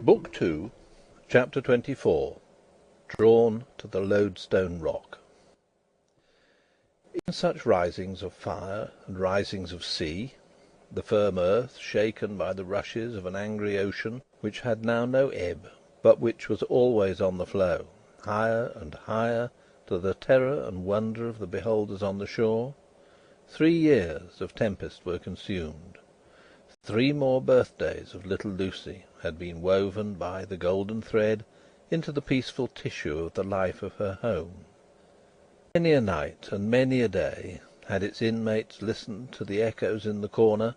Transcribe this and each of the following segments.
Book 2, Chapter 24. Drawn to the Lodestone Rock. In such risings of fire and risings of sea, the firm earth shaken by the rushes of an angry ocean, which had now no ebb, but which was always on the flow, higher and higher, to the terror and wonder of the beholders on the shore, 3 years of tempest were consumed. 3 more birthdays of little Lucy had been woven by the golden thread into the peaceful tissue of the life of her home. Many a night and many a day had its inmates listened to the echoes in the corner,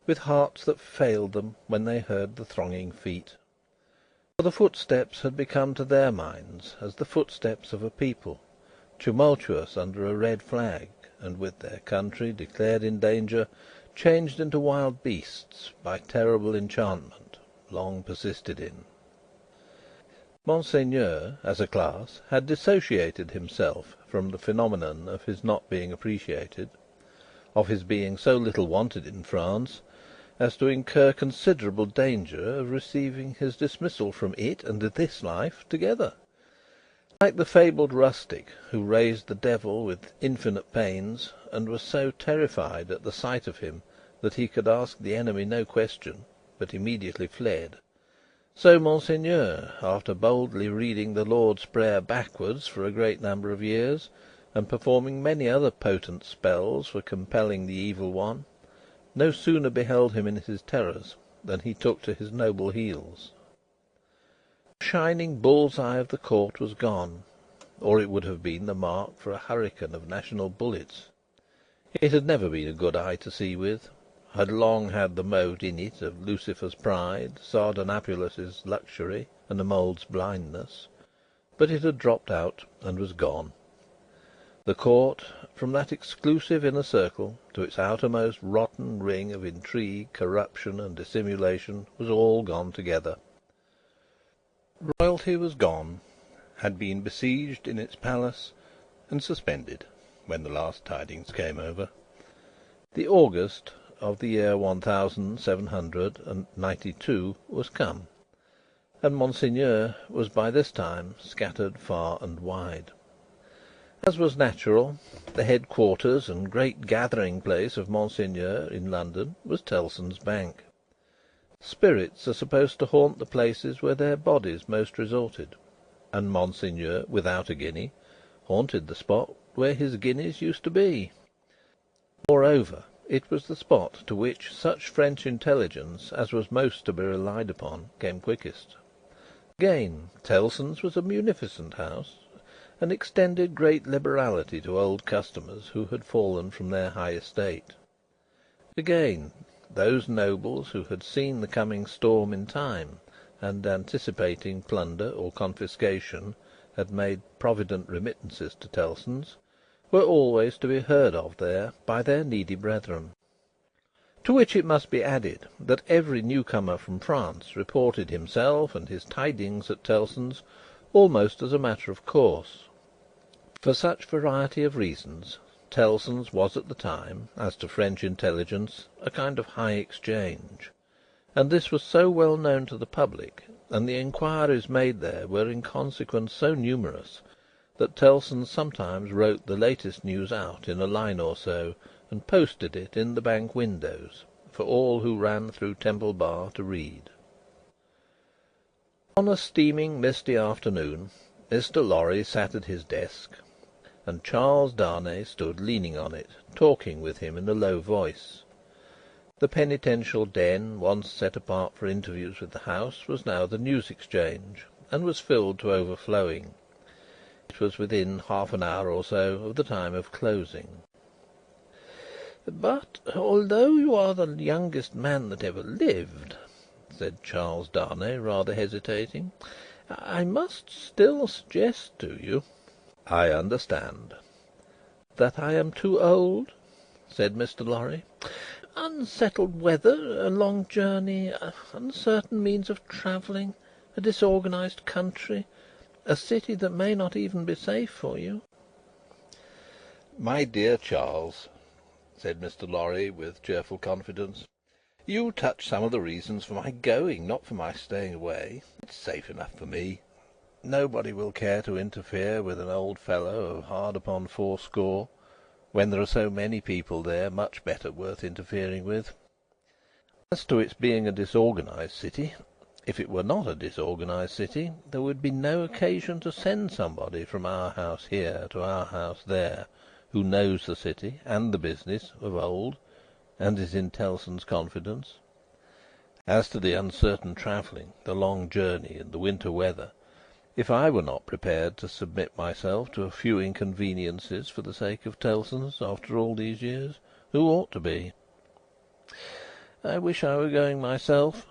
with hearts that failed them when they heard the thronging feet. For the footsteps had become to their minds as the footsteps of a people, tumultuous under a red flag, and with their country declared in danger, changed into wild beasts by terrible enchantment, long persisted in. Monseigneur, as a class, had dissociated himself from the phenomenon of his not being appreciated, of his being so little wanted in France, as to incur considerable danger of receiving his dismissal from it and this life together. Like the fabled rustic who raised the devil with infinite pains, and was so terrified at the sight of him that he could ask the enemy no question, but immediately fled, so Monseigneur, after boldly reading the Lord's Prayer backwards for a great number of years, and performing many other potent spells for compelling the evil one, no sooner beheld him in his terrors than he took to his noble heels. The shining bull's-eye of the court was gone, or it would have been the mark for a hurricane of national bullets. It had never been a good eye to see with, had long had the mote in it of Lucifer's pride, Sardanapalus' luxury, and a mole's blindness, but it had dropped out and was gone. The court, from that exclusive inner circle to its outermost rotten ring of intrigue, corruption, and dissimulation, was all gone together. Royalty was gone, had been besieged in its palace, and suspended, when the last tidings came over. The August of the year 1792 was come, and Monseigneur was by this time scattered far and wide. As was natural, the headquarters and great gathering place of Monseigneur in London was Tellson's Bank. Spirits are supposed to haunt the places where their bodies most resorted, and Monseigneur, without a guinea, haunted the spot where his guineas used to be. Moreover, it was the spot to which such French intelligence as was most to be relied upon came quickest. Again, Tellson's was a munificent house, and extended great liberality to old customers who had fallen from their high estate. Again, those nobles who had seen the coming storm in time, and anticipating plunder or confiscation, had made provident remittances to Tellson's, were always to be heard of there by their needy brethren. To which it must be added that every newcomer from France reported himself and his tidings at Tellson's almost as a matter of course. For such variety of reasons, Tellson's was at the time, as to French intelligence, a kind of high exchange, and this was so well known to the public, and the inquiries made there were in consequence so numerous, that Tellson's sometimes wrote the latest news out in a line or so, and posted it in the bank windows, for all who ran through Temple Bar to read. On a steaming misty afternoon, Mr. Lorry sat at his desk, and Charles Darnay stood leaning on it, talking with him in a low voice. The penitential den, once set apart for interviews with the House, was now the News Exchange, and was filled to overflowing. It was within half an hour or so of the time of closing. "But although you are the youngest man that ever lived," said Charles Darnay, rather hesitating, "I must still suggest to you—" "I understand." "That I am too old," said Mr. Lorry. "Unsettled weather, a long journey, uncertain means of travelling, a disorganized country, a city that may not even be safe for you." "My dear Charles," said Mr. Lorry, with cheerful confidence, You touch some of the reasons for my going, not for my staying away. It's safe enough for me. Nobody will care to interfere with an old fellow of hard upon fourscore, when there are so many people there much better worth interfering with. As to its being a disorganised city, if it were not a disorganised city, there would be no occasion to send somebody from our house here to our house there, who knows the city and the business of old, and is in Tellson's confidence. As to the uncertain travelling, the long journey, and the winter weather, if I were not prepared to submit myself to a few inconveniences for the sake of Tellson's after all these years, who ought to be? I wish I were going myself,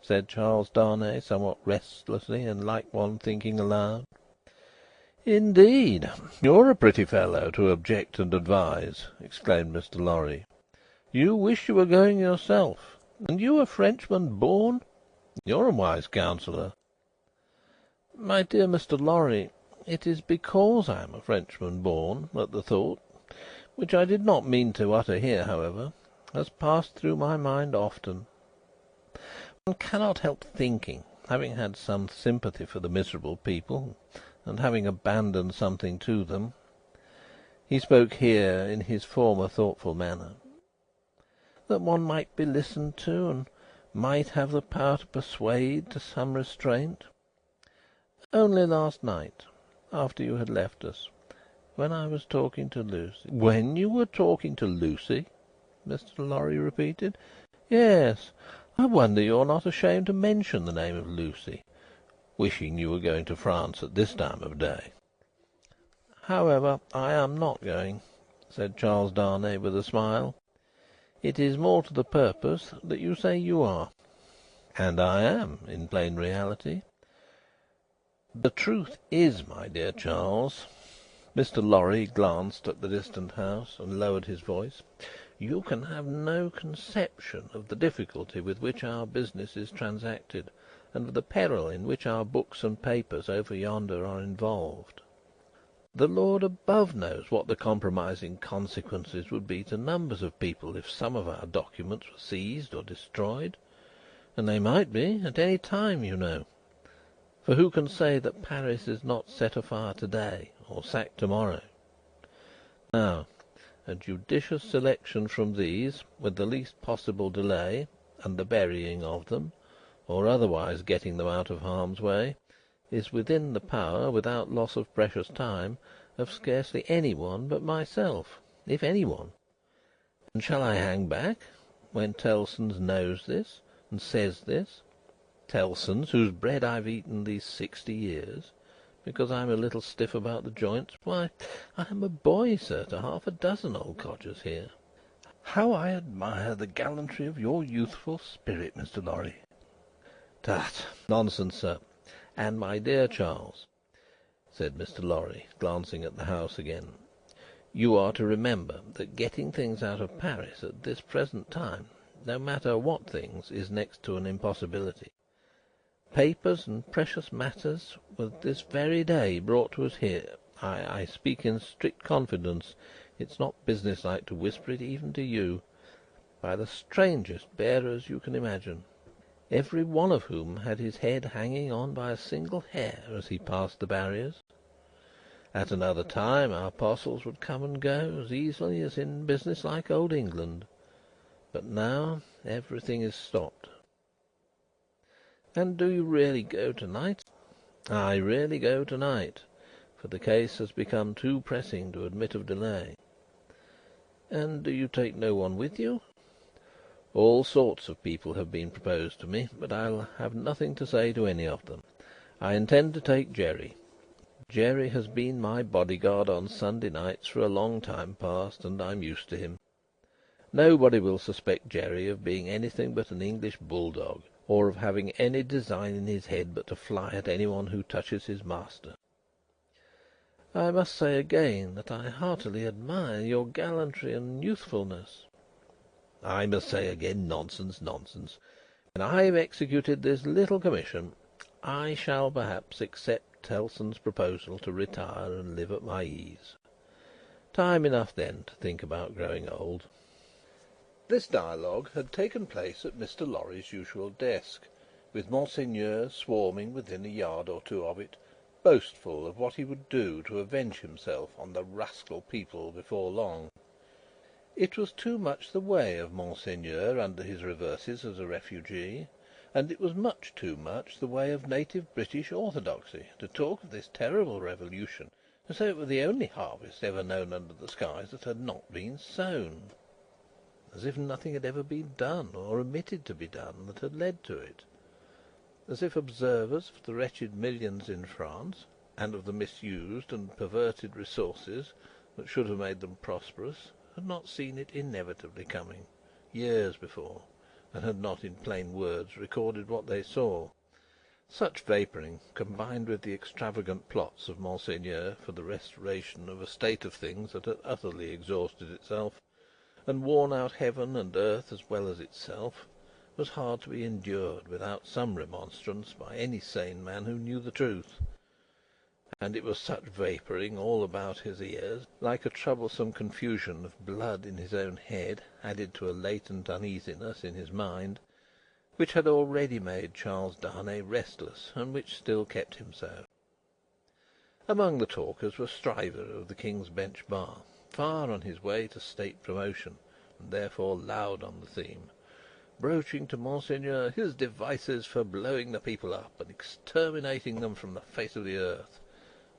said Charles Darnay, somewhat restlessly, and like one thinking aloud. Indeed, you're a pretty fellow to object and advise, exclaimed Mr. Lorry. You wish you were going yourself, and you a Frenchman born? You're a wise counsellor. My dear Mr. Lorry, it is because I am a Frenchman born that the thought, which I did not mean to utter here, however, has passed through my mind often. One cannot help thinking, having had some sympathy for the miserable people, and having abandoned something to them. He spoke here in his former thoughtful manner, that one might be listened to, and might have the power to persuade to some restraint. Only last night, after you had left us, when I was talking to Lucy—" "When you were talking to Lucy?" Mr. Lorry repeated. "Yes. I wonder you are not ashamed to mention the name of Lucy, wishing you were going to France at this time of day." "However, I am not going," said Charles Darnay with a smile. "It is more to the purpose that you say you are." "And I am, in plain reality. The truth is, my dear Charles," Mr. Lorry glanced at the distant house, and lowered his voice, "you can have no conception of the difficulty with which our business is transacted, and of the peril in which our books and papers over yonder are involved. The Lord above knows what the compromising consequences would be to numbers of people if some of our documents were seized or destroyed, and they might be at any time, you know. For who can say that Paris is not set afire to-day, or sacked to-morrow? Now, a judicious selection from these, with the least possible delay, and the burying of them, or otherwise getting them out of harm's way, is within the power, without loss of precious time, of scarcely any one but myself, if any one. And shall I hang back, when Tellson's knows this, and says this? Tellson's, whose bread I've eaten these 60 years, because I'm a little stiff about the joints. Why, I am a boy, sir, to half a dozen old codgers here. How I admire the gallantry of your youthful spirit, Mr. Lorry!" "Tut, nonsense, sir. And, my dear Charles," said Mr. Lorry, glancing at the house again, "you are to remember that getting things out of Paris at this present time, no matter what things, is next to an impossibility. Papers and precious matters were this very day brought to us here. I speak in strict confidence. It's not business-like to whisper it even to you. By the strangest bearers you can imagine, every one of whom had his head hanging on by a single hair as he passed the barriers. At another time our parcels would come and go as easily as in business-like old England. But now everything is stopped." "And do you really go to-night?" "I really go to-night, for the case has become too pressing to admit of delay." "And do you take no one with you?" "All sorts of people have been proposed to me, but I'll have nothing to say to any of them. I intend to take Jerry. Jerry has been my bodyguard on Sunday nights for a long time past, and I'm used to him. Nobody will suspect Jerry of being anything but an English bulldog, or of having any design in his head but to fly at any one who touches his master. I must say again that I heartily admire your gallantry and youthfulness." "I must say again, nonsense, nonsense. When I have executed this little commission, I shall perhaps accept Tellson's proposal to retire and live at my ease. Time enough then to think about growing old." This dialogue had taken place at Mr. Lorry's usual desk, with Monseigneur swarming within a yard or two of it, boastful of what he would do to avenge himself on the rascal people before long. It was too much the way of Monseigneur under his reverses as a refugee, and it was much too much the way of native British orthodoxy, to talk of this terrible revolution as though it were the only harvest ever known under the skies that had not been sown, as if nothing had ever been done, or omitted to be done, that had led to it, as if observers of the wretched millions in France, and of the misused and perverted resources that should have made them prosperous, had not seen it inevitably coming, years before, and had not in plain words recorded what they saw. Such vapouring, combined with the extravagant plots of Monseigneur for the restoration of a state of things that had utterly exhausted itself, and worn out heaven and earth as well as itself, was hard to be endured without some remonstrance by any sane man who knew the truth. And it was such vapouring all about his ears, like a troublesome confusion of blood in his own head, added to a latent uneasiness in his mind, which had already made Charles Darnay restless, and which still kept him so. Among the talkers was Stryver of the King's Bench Bar, far on his way to state promotion, and therefore loud on the theme, broaching to Monseigneur his devices for blowing the people up and exterminating them from the face of the earth,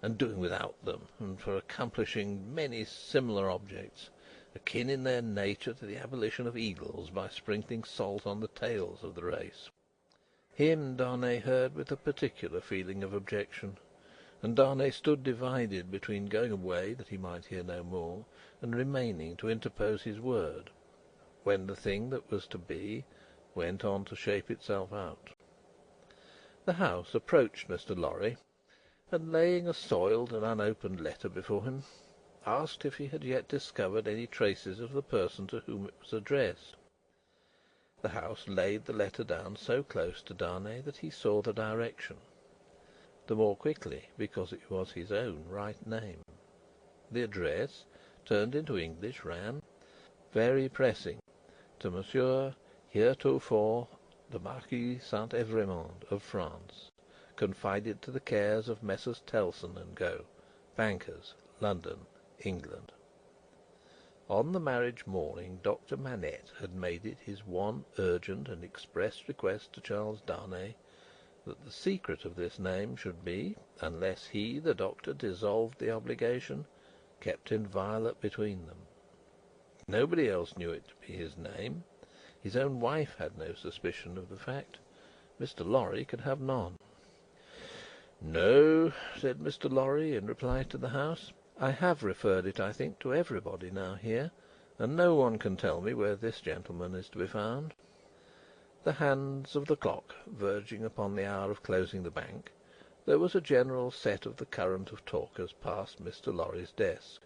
and doing without them, and for accomplishing many similar objects, akin in their nature to the abolition of eagles by sprinkling salt on the tails of the race. Him Darnay heard with a particular feeling of objection, and Darnay stood divided between going away that he might hear no more, and remaining to interpose his word, when the thing that was to be went on to shape itself out. The House approached Mr. Lorry, and laying a soiled and unopened letter before him, asked if he had yet discovered any traces of the person to whom it was addressed. The House laid the letter down so close to Darnay that he saw the direction, the more quickly because it was his own right name. The address, turned into English, ran, "Very pressing, to Monsieur heretofore the Marquis Saint-Evremond of France, confided to the cares of Messrs. Tellson and Co., bankers, London, England." On the marriage morning Dr. Manette had made it his one urgent and express request to Charles Darnay that the secret of this name should be, unless he, the doctor, dissolved the obligation, kept inviolate between them. Nobody else knew it to be his name. His own wife had no suspicion of the fact. Mr. Lorry could have none. "No," said Mr. Lorry, in reply to the House. "I have referred it, I think, to everybody now here, and no one can tell me where this gentleman is to be found." The hands of the clock verging upon the hour of closing the bank, there was a general set of the current of talkers past Mr. Lorry's desk.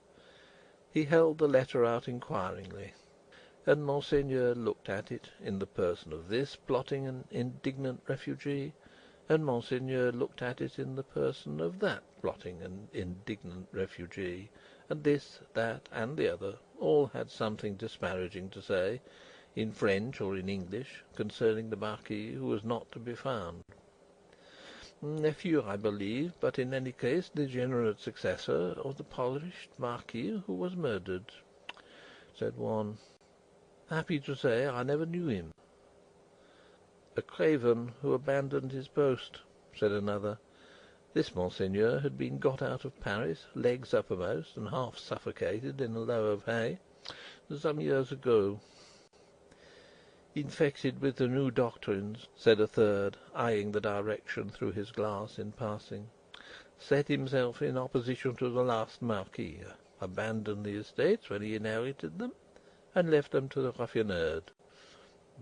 He held the letter out inquiringly, and Monseigneur looked at it in the person of this plotting and indignant refugee, and Monseigneur looked at it in the person of that plotting and indignant refugee, and this, that, and the other, all had something disparaging to say, in French or in English, concerning the Marquis who was not to be found. Nephew, I believe, but in any case degenerate successor of the polished Marquis who was murdered, said one. Happy to say I never knew him. A craven who abandoned his post, said another. This Monseigneur had been got out of Paris, legs uppermost, and half suffocated in a load of hay, some years ago. Infected with the new doctrines, said a third, eyeing the direction through his glass in passing. Set himself in opposition to the last Marquis, abandoned the estates when he inherited them, and left them to the raffineurs.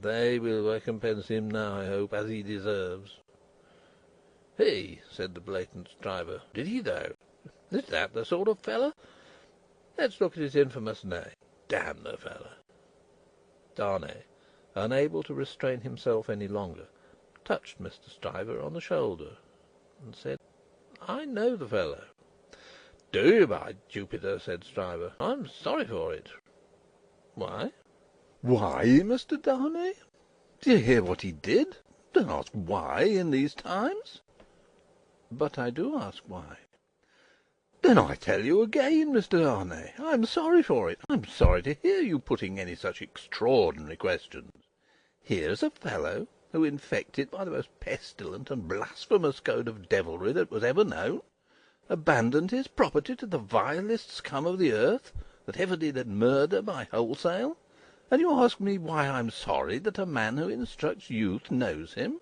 They will recompense him now, I hope, as he deserves. Hey, said the blatant Stryver, did he though? Is that the sort of fellow? Let's look at his infamous name. Damn the fellow. Darnay, unable to restrain himself any longer, touched Mr. Stryver on the shoulder, and said, I know the fellow. Do you, by Jupiter? Said Stryver. I'm sorry for it. Why? Why, Mr. Darnay? Do you hear what he did? Don't ask why in these times." "But I do ask why." "Then I tell you again, Mr. Darnay, I'm sorry for it. I'm sorry to hear you putting any such extraordinary questions. Here's a fellow who, infected by the most pestilent and blasphemous code of devilry that was ever known, abandoned his property to the vilest scum of the earth that ever did murder by wholesale, and you ask me why I'm sorry that a man who instructs youth knows him.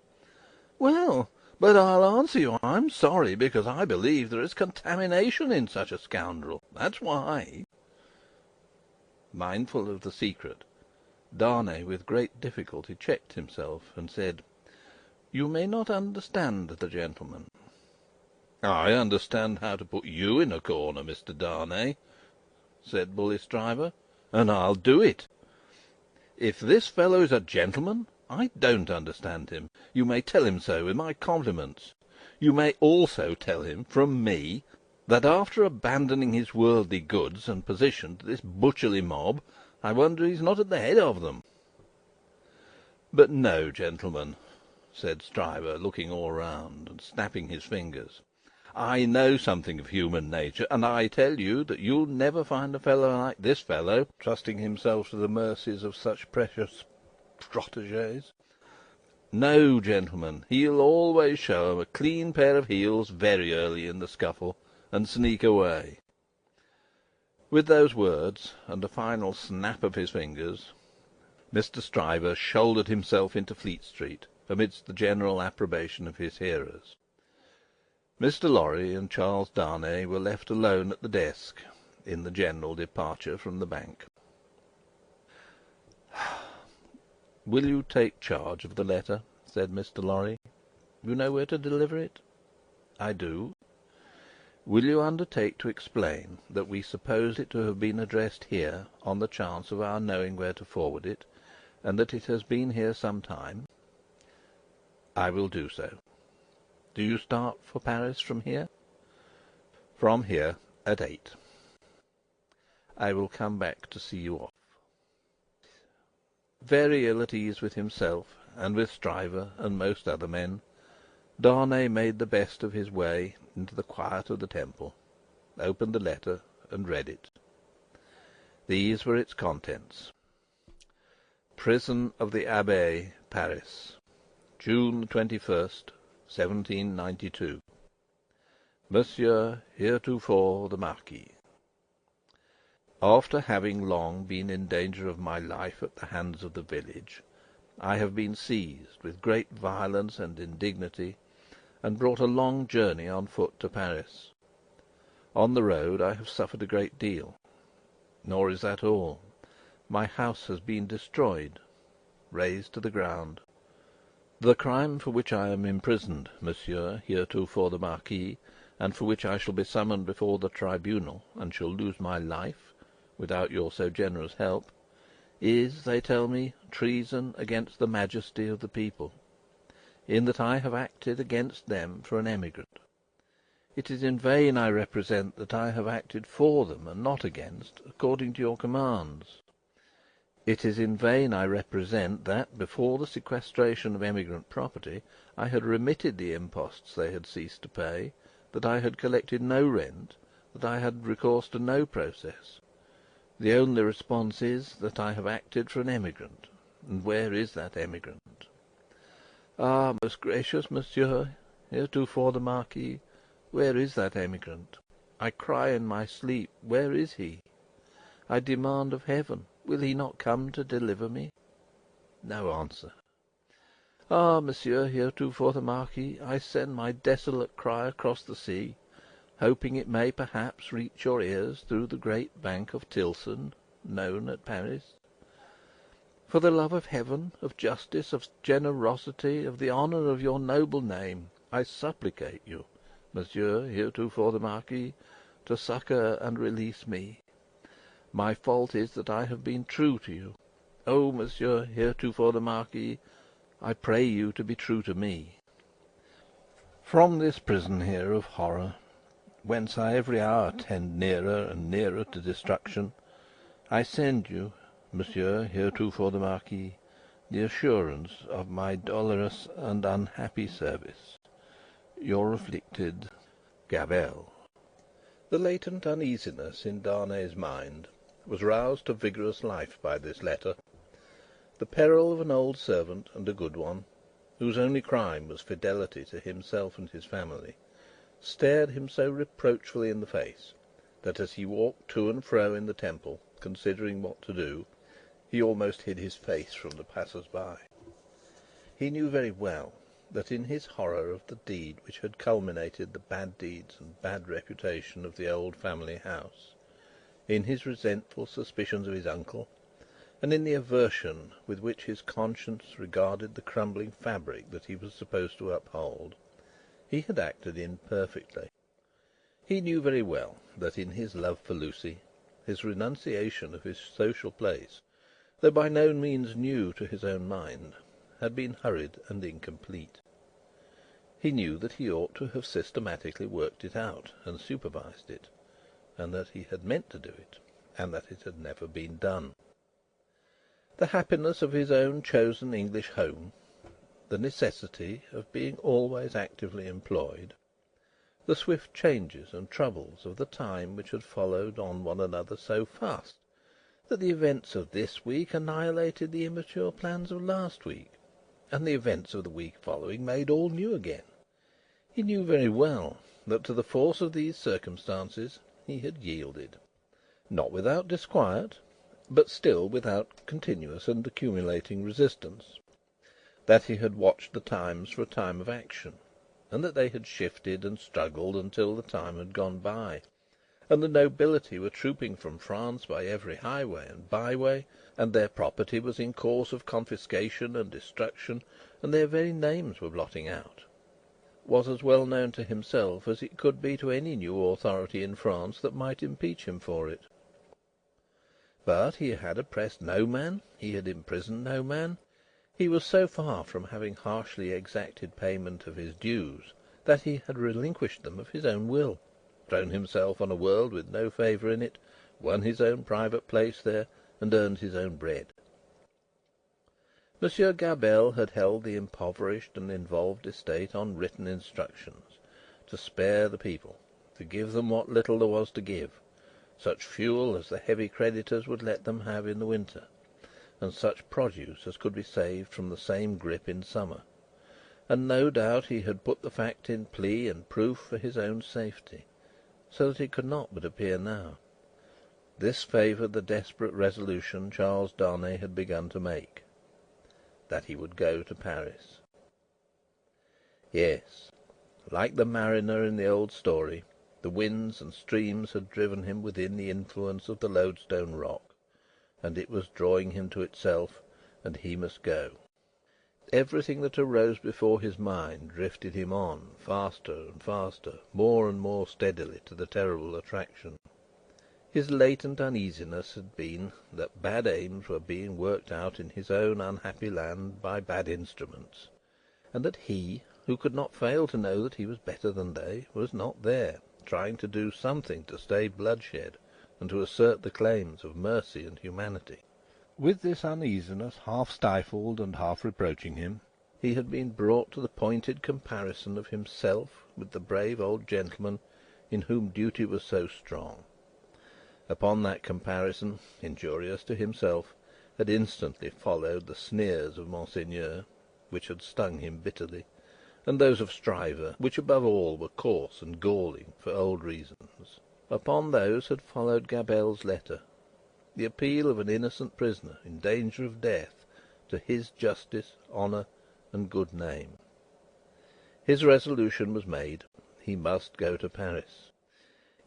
Well, but I'll answer you, I'm sorry because I believe there is contamination in such a scoundrel. That's why." Mindful of the secret, Darnay with great difficulty checked himself, and said, "You may not understand the gentleman." "I understand how to put you in a corner, Mr. Darnay," said Bully Stryver, "and I'll do it. If this fellow is a gentleman, I don't understand him. You may tell him so with my compliments. You may also tell him, from me, that after abandoning his worldly goods and position to this butcherly mob, I wonder he's not at the head of them." "But no, gentlemen," said Stryver, looking all round, and snapping his fingers. "I know something of human nature, and I tell you that you'll never find a fellow like this fellow trusting himself to the mercies of such precious protégés. No, gentlemen, he'll always show 'em a clean pair of heels very early in the scuffle, and sneak away." With those words, and a final snap of his fingers, Mr. Stryver shouldered himself into Fleet Street, amidst the general approbation of his hearers. Mr. Lorry and Charles Darnay were left alone at the desk, in the general departure from the bank. "Will you take charge of the letter?" said Mr. Lorry. "You know where to deliver it?" "I do." "Will you undertake to explain that we suppose it to have been addressed here, on the chance of our knowing where to forward it, and that it has been here some time?" "I will do so." "Do you start for Paris from here?" "From here at 8. "I will come back to see you off." Very ill at ease with himself, and with Stryver and most other men, Darnay made the best of his way into the quiet of the Temple, opened the letter, and read it. These were its contents: "Prison of the Abbaye, Paris, June 21st, 1792. Monsieur heretofore the Marquis, after having long been in danger of my life at the hands of the village, I have been seized with great violence and indignity, and brought a long journey on foot to Paris. On the road I have suffered a great deal. Nor is that all. My house has been destroyed, razed to the ground. The crime for which I am imprisoned, Monsieur heretofore the Marquis, and for which I shall be summoned before the tribunal, and shall lose my life, without your so generous help, is, they tell me, treason against the majesty of the people, in that I have acted against them for an emigrant. It is in vain I represent that I have acted for them, and not against, according to your commands. It is in vain I represent that, before the sequestration of emigrant property, I had remitted the imposts they had ceased to pay, that I had collected no rent, that I had recourse to no process. The only response is, that I have acted for an emigrant. And where is that emigrant? Ah, most gracious Monsieur heretofore the Marquis, where is that emigrant? I cry in my sleep, where is he? I demand of heaven, will he not come to deliver me? No answer. Ah, Monsieur heretofore the Marquis, I send my desolate cry across the sea, hoping it may perhaps reach your ears through the great bank of Tilson, known at Paris. For the love of heaven, of justice, of generosity, of the honour of your noble name, I supplicate you, Monsieur heretofore the Marquis, to succour and release me. My fault is that I have been true to you. O Monsieur heretofore the Marquis, I pray you to be true to me. From this prison here of horror, whence I every hour tend nearer and nearer to destruction, I send you, Monsieur, heretofore the Marquis, the assurance of my dolorous and unhappy service. Your afflicted Gabelle. The latent uneasiness in Darnay's mind was roused to vigorous life by this letter. The peril of an old servant, and a good one, whose only crime was fidelity to himself and his family, stared him so reproachfully in the face, that as he walked to and fro in the Temple, considering what to do, he almost hid his face from the passers-by. He knew very well that in his horror of the deed which had culminated the bad deeds and bad reputation of the old family house, in his resentful suspicions of his uncle, and in the aversion with which his conscience regarded the crumbling fabric that he was supposed to uphold, he had acted imperfectly. He knew very well that in his love for Lucy, his renunciation of his social place, though by no means new to his own mind, had been hurried and incomplete. He knew that he ought to have systematically worked it out and supervised it, and that he had meant to do it, and that it had never been done. The happiness of his own chosen English home, the necessity of being always actively employed, the swift changes and troubles of the time which had followed on one another so fast that the events of this week annihilated the immature plans of last week, and the events of the week following made all new again. He knew very well that to the force of these circumstances he had yielded, not without disquiet, but still without continuous and accumulating resistance; that he had watched the times for a time of action, and that they had shifted and struggled until the time had gone by, and the nobility were trooping from France by every highway and byway, and their property was in course of confiscation and destruction, and their very names were blotting out, was as well known to himself as it could be to any new authority in France that might impeach him for it. But he had oppressed no man, he had imprisoned no man. He was so far from having harshly exacted payment of his dues, that he had relinquished them of his own will, thrown himself on a world with no favour in it, won his own private place there, and earned his own bread. Monsieur Gabelle had held the impoverished and involved estate on written instructions, to spare the people, to give them what little there was to give, such fuel as the heavy creditors would let them have in the winter, and such produce as could be saved from the same grip in summer, and no doubt he had put the fact in plea and proof for his own safety, so that it could not but appear now. This favoured the desperate resolution Charles Darnay had begun to make, that he would go to Paris. Yes, like the mariner in the old story, the winds and streams had driven him within the influence of the lodestone rock, and it was drawing him to itself, and he must go. Everything that arose before his mind drifted him on, faster and faster, more and more steadily, to the terrible attraction. His latent uneasiness had been that bad aims were being worked out in his own unhappy land by bad instruments, and that he, who could not fail to know that he was better than they, was not there, trying to do something to stay bloodshed and to assert the claims of mercy and humanity. With this uneasiness half stifled and half reproaching him, he had been brought to the pointed comparison of himself with the brave old gentleman in whom duty was so strong. Upon that comparison, injurious to himself, had instantly followed the sneers of Monseigneur, which had stung him bitterly, and those of Stryver, which above all were coarse and galling for old reasons. Upon those had followed Gabelle's letter, the appeal of an innocent prisoner in danger of death to his justice, honour, and good name. His resolution was made. He must go to Paris.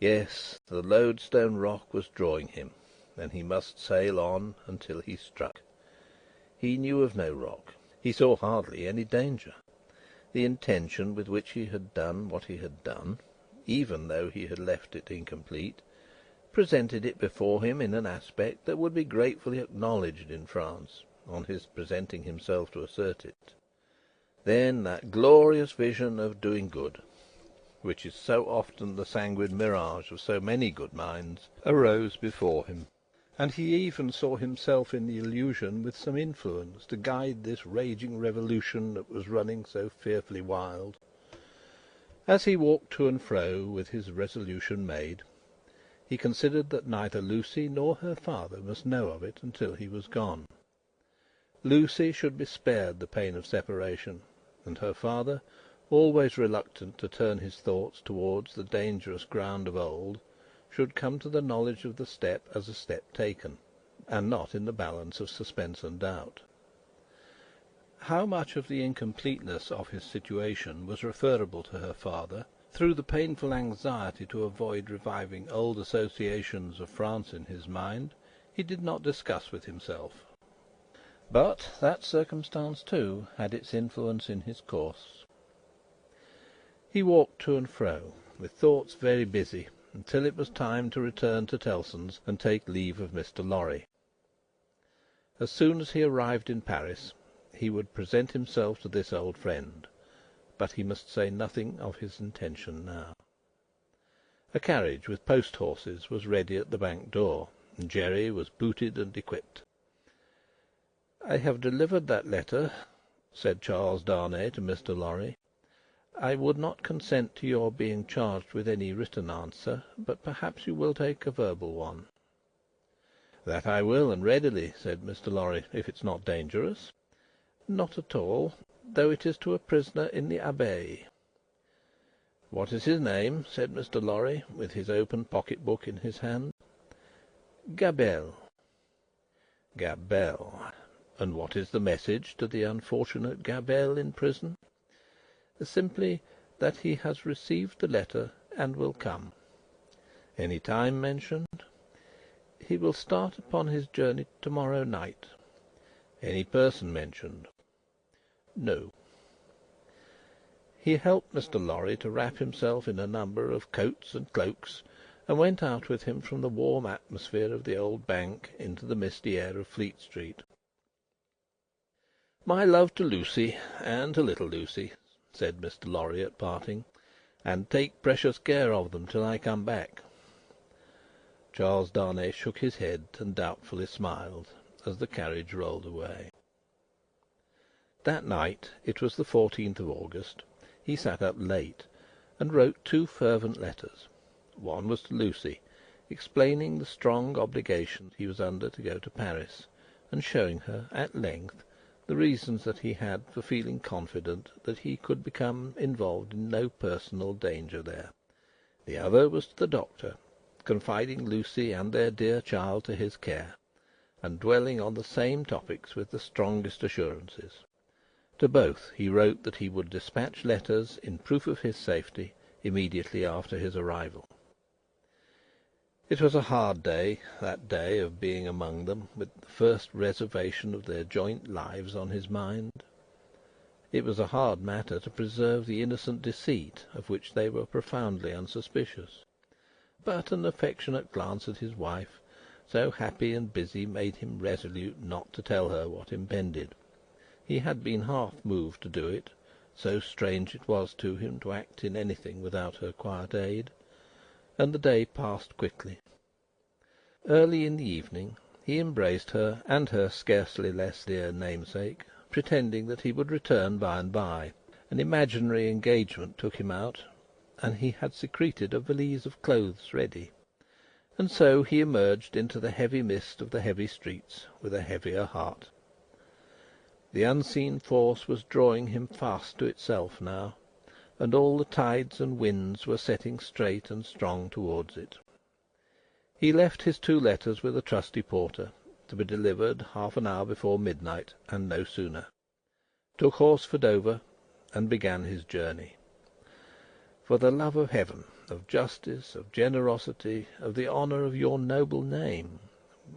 Yes, the lodestone rock was drawing him, and he must sail on until he struck. He knew of no rock. He saw hardly any danger. The intention with which he had done what he had done, even though he had left it incomplete, presented it before him in an aspect that would be gratefully acknowledged in France on his presenting himself to assert it. Then that glorious vision of doing good, which is so often the sanguine mirage of so many good minds, arose before him, and he even saw himself in the illusion with some influence to guide this raging revolution that was running so fearfully wild. As he walked to and fro with his resolution made, he considered that neither Lucy nor her father must know of it until he was gone. Lucy should be spared the pain of separation, and her father, always reluctant to turn his thoughts towards the dangerous ground of old, should come to the knowledge of the step as a step taken, and not in the balance of suspense and doubt. How much of the incompleteness of his situation was referable to her father, through the painful anxiety to avoid reviving old associations of France in his mind, he did not discuss with himself. But that circumstance, too, had its influence in his course. He walked to and fro, with thoughts very busy, until it was time to return to Tellson's and take leave of Mr. Lorry. As soon as he arrived in Paris, he would present himself to this old friend, but he must say nothing of his intention now. A carriage with post-horses was ready at the bank door, and Jerry was booted and equipped. "I have delivered that letter," said Charles Darnay to Mr. Lorry. "I would not consent to your being charged with any written answer, but perhaps you will take a verbal one." "That I will, and readily," said Mr. Lorry, "if it's not dangerous." "Not at all, though it is to a prisoner in the Abbaye." "What is his name?" said Mr. Lorry, with his open pocket-book in his hand. "Gabelle." "Gabelle. And what is the message to the unfortunate Gabelle in prison?" "Simply that he has received the letter and will come." "Any time mentioned?" "He will start upon his journey to-morrow night." "Any person mentioned?" "No." He helped Mr. Lorry to wrap himself in a number of coats and cloaks, and went out with him from the warm atmosphere of the old bank into the misty air of Fleet Street. "My love to Lucy, and to little Lucy," said Mr. Lorry at parting, "and take precious care of them till I come back." Charles Darnay shook his head and doubtfully smiled as the carriage rolled away. That night, it was the 14th of August, he sat up late, and wrote 2 fervent letters. One was to Lucy, explaining the strong obligation he was under to go to Paris, and showing her, at length, the reasons that he had for feeling confident that he could become involved in no personal danger there. The other was to the doctor, confiding Lucy and their dear child to his care, and dwelling on the same topics with the strongest assurances. To both he wrote that he would dispatch letters in proof of his safety immediately after his arrival. It was a hard day, that day of being among them, with the first reservation of their joint lives on his mind. It was a hard matter to preserve the innocent deceit of which they were profoundly unsuspicious. But an affectionate glance at his wife, so happy and busy, made him resolute not to tell her what impended. He had been half moved to do it, so strange it was to him to act in anything without her quiet aid, and the day passed quickly. Early in the evening he embraced her and her scarcely less dear namesake, pretending that he would return by and by. An imaginary engagement took him out, and he had secreted a valise of clothes ready, and so he emerged into the heavy mist of the heavy streets with a heavier heart. The unseen force was drawing him fast to itself now, and all the tides and winds were setting straight and strong towards it. He left his 2 letters with a trusty porter, to be delivered half an hour before midnight, and no sooner, took horse for Dover, and began his journey. "For the love of heaven, of justice, of generosity, of the honour of your noble name,"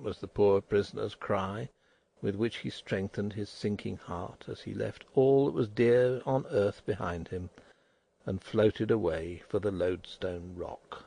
was the poor prisoner's cry, with which he strengthened his sinking heart as he left all that was dear on earth behind him, and floated away for the Lodestone Rock.